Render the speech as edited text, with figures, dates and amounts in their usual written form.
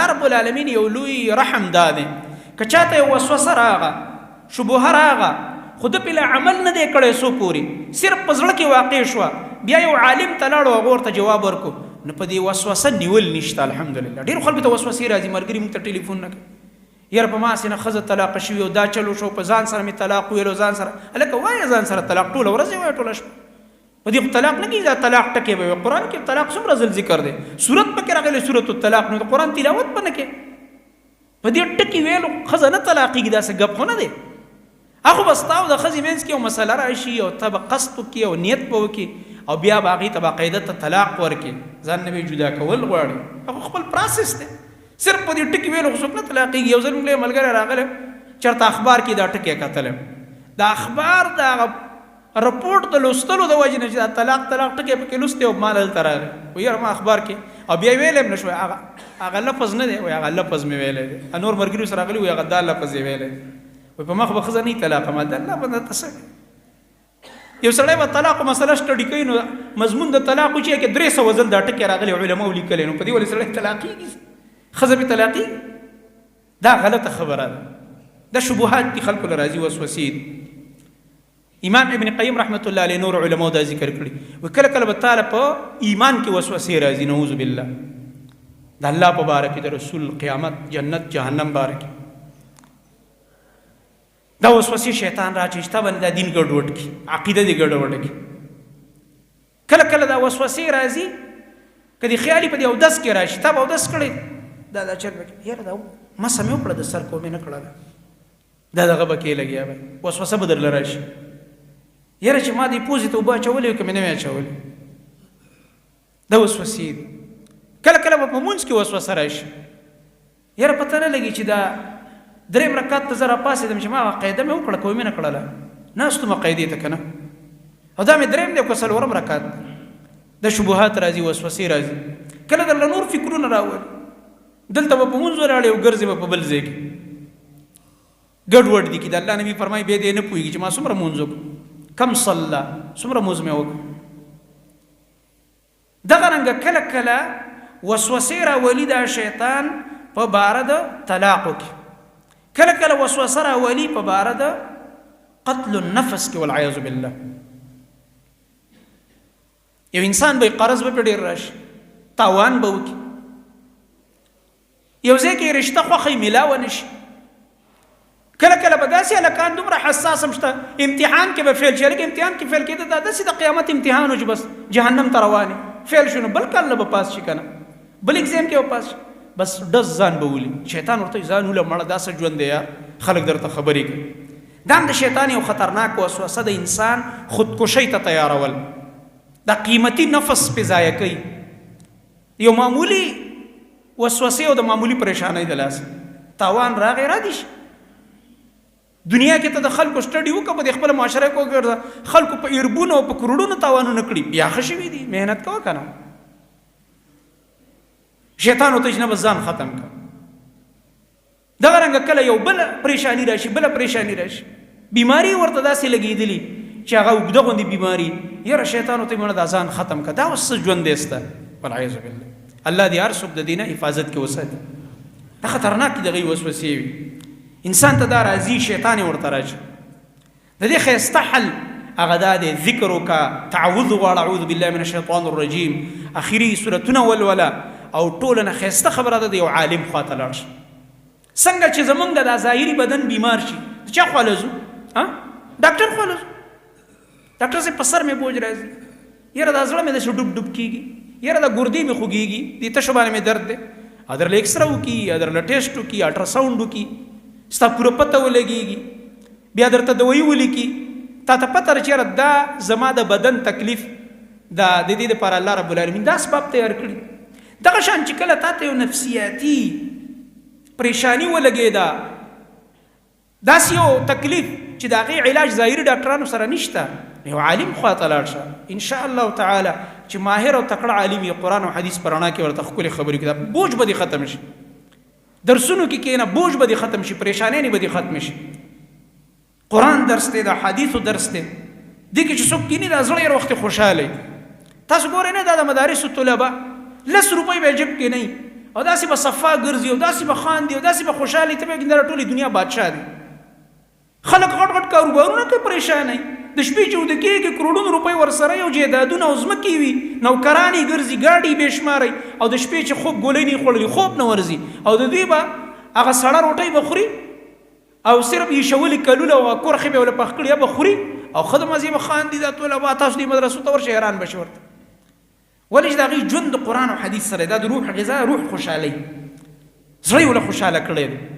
الله رب العالمین یو لوی رحم داده که چاته یو وسوسه راغه شبهه راغه خو ده پې لا عمل نه دی کړی څو پورې صرف په زړه کې واقع شوه بیا یو عالم ته لاړو هغه ورته جواب ورکړو نو په دې وسوسه نیول نشته الحمدلله. ډېرو خلکو ته وسوسې راځي ملګري موږ ته ټلیفون نه کوي یاره په ما هسې نه ښځه طلاقه شوي او دا چلو شو په ځان سره مې طلاق ویلو ځان سره هلکه وایه ځان سره طلاق ټوله ورځ یې وایه ټوله شپه په دې خو طلاق نه کېږي دا طلاق ټکې به وي قرآن کې طلاق څومره ځل ذکر دی صورت پکې راغلی صورت الطلاق نو د قرآن تلاوت به نه کې په دې ټکې ویلو ښځه نه طلاقېږي داسې ګپ خو نه دی هغه به ستا او د ښځې منځ کې یو مسله راشي او ته به قصد وکړي او نیت به وکړي او بیا به هغې ته باقاعده ته طلاق ورکړي ځان نه به جدا کول غواړي هغه خپل پروسس دی صرف په دې ټکې ویلو خو څوک نه طلاقېږي. یو ځل موږ ملګری راغلی چېرته اخبار کې دا ټکی کتلی د اخبار د هغه رپورټ د لوستلو د وجې نه چې دا طلاق ټکی پکې لوستی او ما دلته راغلی و یاره ما اخبار کې او بیا یې ویلی هم نه شوی هغه لفظ نه دی وایي هغه لفظ مې ویلی دی نور ملګري سره راغلي وایي هغه دا لفظ یې ویلی دی وایي په مخ به ښځه نه طلاقه ما د الله بنده ته څه یو سړی به طلاق مسله سټډي کوي نو مضمون د طلاق چې کې 300 ځل دا ټکی راغلی علماو لیکلی نو په دې ولې سړی طلاقېږي ښځه به طلاقېږي دا غلطه خبره ده دا شبهات دي خلکو له راځي وسوسې دي. امام ابن قیم رحمت الله علیه نور علماو دا ذکر کړي و کله کله به تعالی په ایمان کې وسوسې راځي نعوذ بالله د الله په باره کې د رسول قیامت جنت جهنم باره کې دا وسوسې شیطان راچي چې تا باندې دا دین ګډوډ کړي عقیده دې ګډوډه کړي. کله کله دا وسوسې راځي که دې خیالي په دې اودس کې راشي تا به اودس کړی دا چل به یاره دا مسه مې وکړه د سر کومې نه کړله دا دغه به کې لګیا به وسوسه به درله راشي یاره چې ما دې پوزې ته اوبه اچولې وي که مې نه وې اچولې دا وسوسې دي. کله کله به په مونځ کې وسوسه راشي یاره پته نه لګي چې دا 3 رکعات ته زه راپاڅېدم چې ما قاعده مې وکړه که مې نه کړله ناست وم قاعدې ته که نه او دا مې 3 دی او که 4 رکعات د شبهات راځي وسوسې راځي. کله درله نور فکرونه راولي دلته به په مونځ ولاړې او ګرځې به په بل ځای کې ګډوډ دي کې د الله نبي فرمایي بیا دې نه پوهېږي چې ما څومره مونځ وکړو کم صله څومره مونځ مې وکړو. دغه رنګه کله کله وسوسې راولي دا شیطان په باره د طلاقو کې کله کله وسوسه راولي په باره د قتل النفس کې والعیاذ بالله. یو انسان به قرض به پې ډېر راشي تاوان به وکړي یو ځای کې رشته خوښۍ میلاوه نه شي کله کله به داسې هلکان دومره حساس هم شته امتحان کې به فیل شي هلکه امتحان کې فیل کېده دا داسې د قیامت امتحان و چې بس جهنم ته روانې فیل شو نو بل کال نه به پاس شي که نه بل اگزام کې به پاس شي بس ډز ځان به ولي شیطان ورته ځان وله مړه دا څه ژوند دی یار خلک درته خبرې کوي دا هم د شیطان یو خطرناک وسوسه د انسان خودکشۍ ته تیارول دا قیمتي نفس پې ضایع کوي یو معمولی وسوسه او د معمولی پریشانۍ د لاسه تاوان راغی را دي شي دنیا کې ته د خلکو سټډي وکړه په د خپل معاشره کې وګرځه خلکو په اربونو او په کروڑونو تاوانونه کړي بیا ښه شوي دي محنت کوه که نه شیطان ورته چې نه بس ځان ختم کړه. دغه رنګه کله یو بله پریشاني راشي بله پریشاني راشي بیماري ورته داسې لګېدلي چې هغه اوږده غوندې بیماري یاره شیطان ورته مړه دا ځان ختم کړه دا اوس څه ژوند دی سته والعیاذ بالله. الله دې هر څوک د دې نه حفاظت کې وساتي. دا خطرناک دي دغې وسوسې وي انسان ته دا راځي شیطان یې ورته راځي د دې ښایسته حل هغه دا دی ذکر وکړه تعوذ غواړه اعوذ بالله من الشیطان الرجیم اخري صورتونه ولوله او ټوله نه ښایسته خبره ده د یو عالم خواته لاړ شي. څنګه چې زمونږ د دا ظاهري بدن بیمار شي د چا خوا له ځو ډاکټر خوا له ځو ډاکټر صاحب په سر مې بوج راځي یاره دا زړه مې داسې ډوب ډوب کېږي یاره دا ګردې مې خوږېږي دې تشه باندې مې درد دی ادرله ایکسره وکړي ادرله ټیسټ وکړي الټراساونډ وکړي ستا پوره پته ولګېږي بیا درته دوایي ولیکي تا ته پته ده چې دا زما د بدن تکلیف دا د دې دپاره الله رب العالمین دا اسباب تیار کړي. دغه شان چې کله تا ته یو نفسیاتي پریشانی ولګېده داسې یو تکلیف چې د هغې علاج ظاهري ډاکټرانو سره نشته یو عالم خواته لاړ شه انشاء الله تعالی چې ماهر او تکړه عالم یې قرآن او حدیث په رڼا کې ورته ښکلې خبرې کړي دا بوج به دې ختم شي درسونو کې کښېنه بوج به دې ختم شي پریشانۍ به دې ختم شي قرآن درس دی د حدیثو درس دی دې کې چې څوک کښېني دا زړه هر وخت خوشحاله تاسو ګورئ نه دا د مدارسو طلبه 10 روپۍ به جیب کې نه او داسې به صفا ګرځي او داسې به خاندي او داسې به خوشحالي ته به وایي دا ټولې دنیا بادشاه دی. خلک غټ غټ کاروبارونه کوي پریشان وي د شپې چې وده کېږي کروڑونو روپۍ ورسره یو جایدادونه او ځمکې وي نوکران یې ګرځي ګاډي بې شماره او د شپې چې خوب ګولۍ نه خوړلي خوب نه ورځي او د دوی به هغه سړه روټۍ به خوري او صرف یې شولي کلونه او کورخې به ورله پخ کړي به خوري او ښه د مزې به خاندي دا ټوله به تاسو دې مدرسو ته ورشئ حیران به شئ ورته. ولې چې د هغې ژوند د قرآن او حدیث سره دا د روح غذا روح خوشحالۍ زړه یې ورله خوشحاله کړی دی.